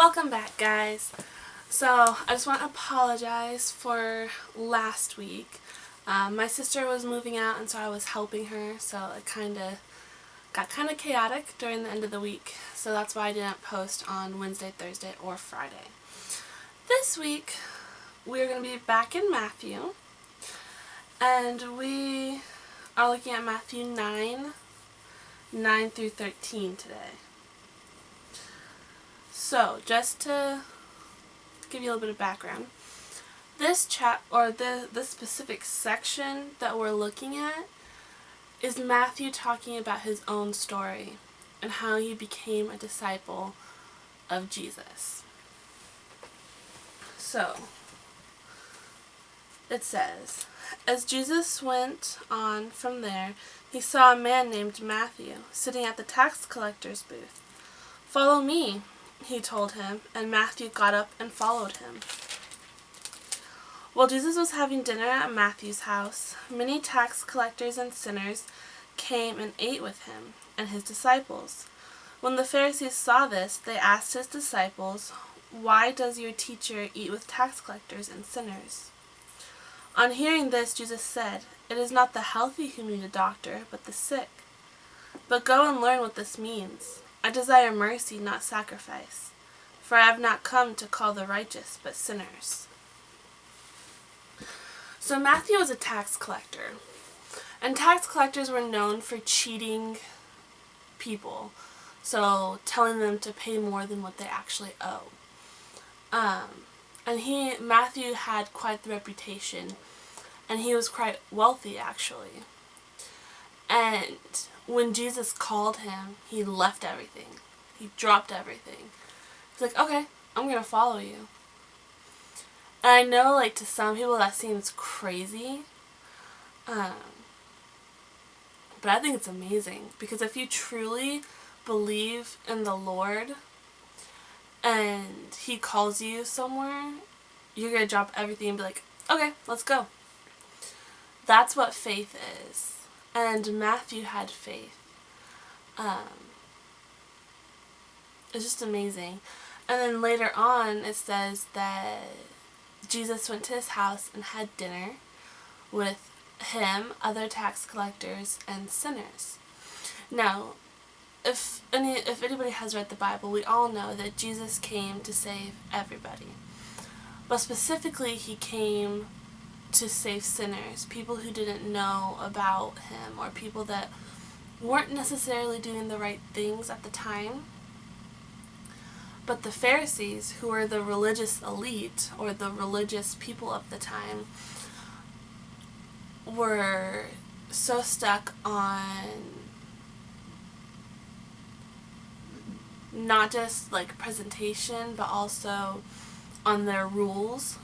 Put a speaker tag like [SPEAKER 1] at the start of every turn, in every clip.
[SPEAKER 1] Welcome back, guys. So I just want to apologize for last week. My sister was moving out, and so I was helping her, so it got kind of chaotic during the end of the week. So that's why I didn't post on Wednesday, Thursday, or Friday. This week we're going to be back in Matthew, and we are looking at Matthew 9 through 13 today. So, just to give you a little bit of background, this specific section that we're looking at is Matthew talking about his own story and how he became a disciple of Jesus. So, it says, as Jesus went on from there, he saw a man named Matthew sitting at the tax collector's booth. "Follow me," he told him, and Matthew got up and followed him. While Jesus was having dinner at Matthew's house, many tax collectors and sinners came and ate with him and his disciples. When the Pharisees saw this, they asked his disciples, "Why does your teacher eat with tax collectors and sinners?" On hearing this, Jesus said, "It is not the healthy who need a doctor, but the sick. But go and learn what this means. I desire mercy, not sacrifice, for I have not come to call the righteous, but sinners." So Matthew was a tax collector, and tax collectors were known for cheating people, so telling them to pay more than what they actually owe. And Matthew had quite the reputation, and he was quite wealthy actually. And when Jesus called him, he left everything. He dropped everything. He's like, "Okay, I'm going to follow you." And I know, to some people that seems crazy. But I think it's amazing. Because if you truly believe in the Lord and he calls you somewhere, you're going to drop everything and be like, "Okay, let's go." That's what faith is. And Matthew had faith. It's just amazing. And then later on it says that Jesus went to his house and had dinner with him, other tax collectors, and sinners. Now, if anybody has read the Bible, we all know that Jesus came to save everybody. But specifically, he came to save sinners, people who didn't know about him, or people that weren't necessarily doing the right things at the time. But the Pharisees, who were the religious elite, or the religious people of the time, were so stuck on not just presentation, but also on their rules.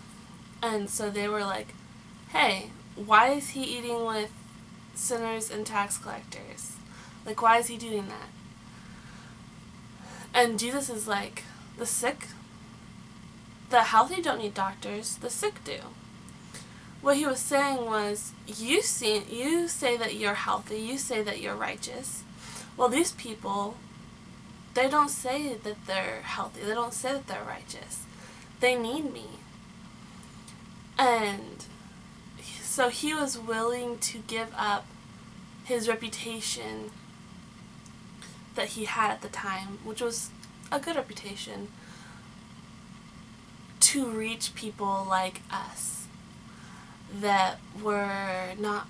[SPEAKER 1] And so they were like, "Hey, why is he eating with sinners and tax collectors? Why is he doing that?" And Jesus is like, the healthy don't need doctors, the sick do. What he was saying was, you say that you're healthy, you say that you're righteous. Well, these people, they don't say that they're healthy, they don't say that they're righteous. They need me. And so he was willing to give up his reputation that he had at the time, which was a good reputation, to reach people like us that were not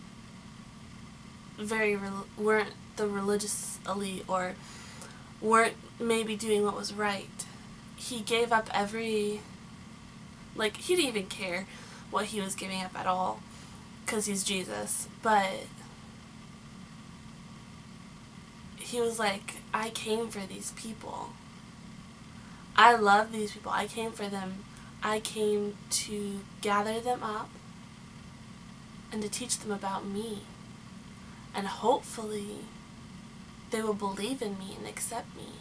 [SPEAKER 1] weren't the religious elite, or weren't maybe doing what was right. He gave up he didn't even care what he was giving up at all, because he's Jesus. But he was like, "I came for these people. I love these people. I came for them. I came to gather them up and to teach them about me. And hopefully they will believe in me and accept me."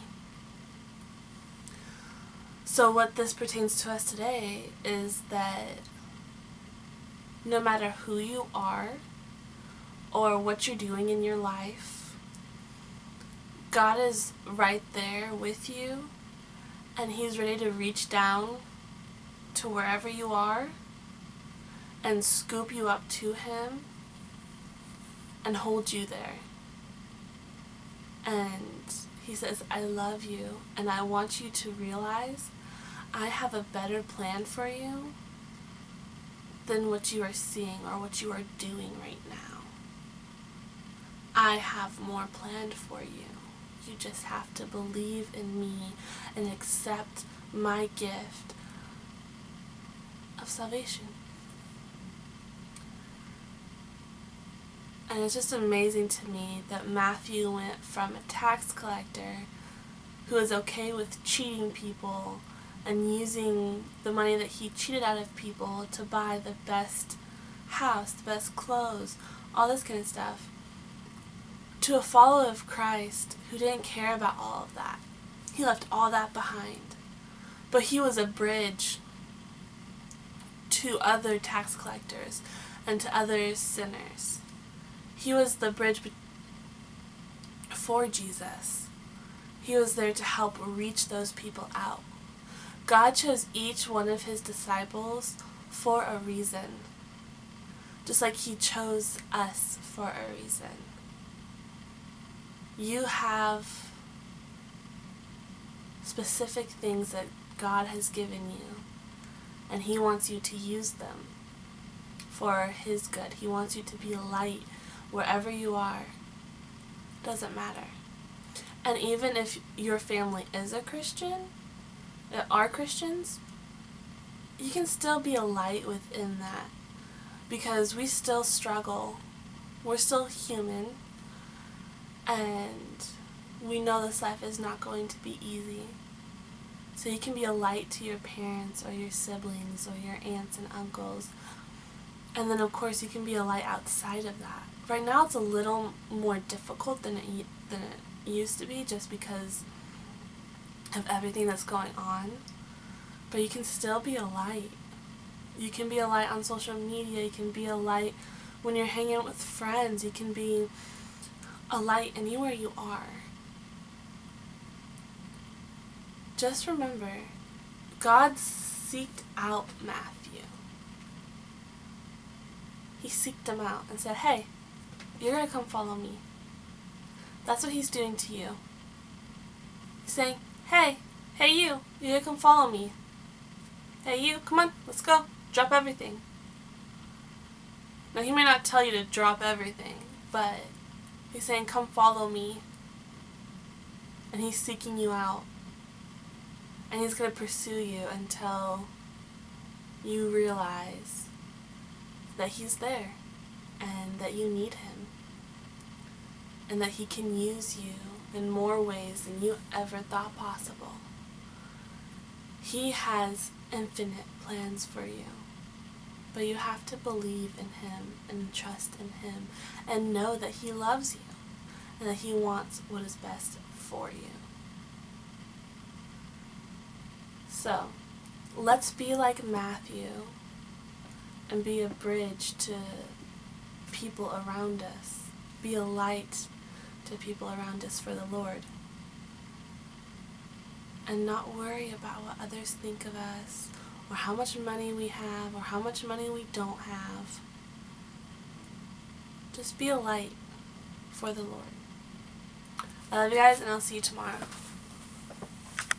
[SPEAKER 1] So what this pertains to us today is that no matter who you are or what you're doing in your life, God is right there with you, And He's ready to reach down to wherever you are and scoop you up to Him and hold you there. And He says, I love you, and I want you to realize I have a better plan for you than what you are seeing or what you are doing right now. I have more planned for you. You just have to believe in me and accept my gift of salvation. And it's just amazing to me that Matthew went from a tax collector who was okay with cheating people and using the money that he cheated out of people to buy the best house, the best clothes, all this kind of stuff, to a follower of Christ who didn't care about all of that. He left all that behind. But he was a bridge to other tax collectors and to other sinners. He was the bridge for Jesus. He was there to help reach those people out. God chose each one of His disciples for a reason, just like He chose us for a reason. You have specific things that God has given you, and He wants you to use them for His good. He wants you to be a light wherever you are. Doesn't matter. And even if your family is a Christian, are Christians, you can still be a light within that, because we still struggle. We're still human, and we know this life is not going to be easy. So you can be a light to your parents or your siblings or your aunts and uncles. And then of course you can be a light outside of that. Right now it's a little more difficult than it used to be, just because of everything that's going on. But you can still be a light. You can be a light on social media. You can be a light when you're hanging out with friends. You can be a light anywhere you are. Just remember, God seeked out Matthew. He seeked him out and said, hey, you're going to come follow me. That's what He's doing to you. He's saying, hey you, you're going to come follow me. Hey you, come on, let's go. Drop everything. Now He may not tell you to drop everything, but He's saying, come follow me. And He's seeking you out. And He's going to pursue you until you realize that He's there and that you need Him. And that He can use you in more ways than you ever thought possible. He has infinite plans for you. But you have to believe in Him and trust in Him and know that He loves you and that He wants what is best for you. So, let's be like Matthew and be a bridge to people around us. Be a light to people around us for the Lord. And not worry about what others think of us, or how much money we have, or how much money we don't have. Just be a light for the Lord. I love you guys, and I'll see you tomorrow.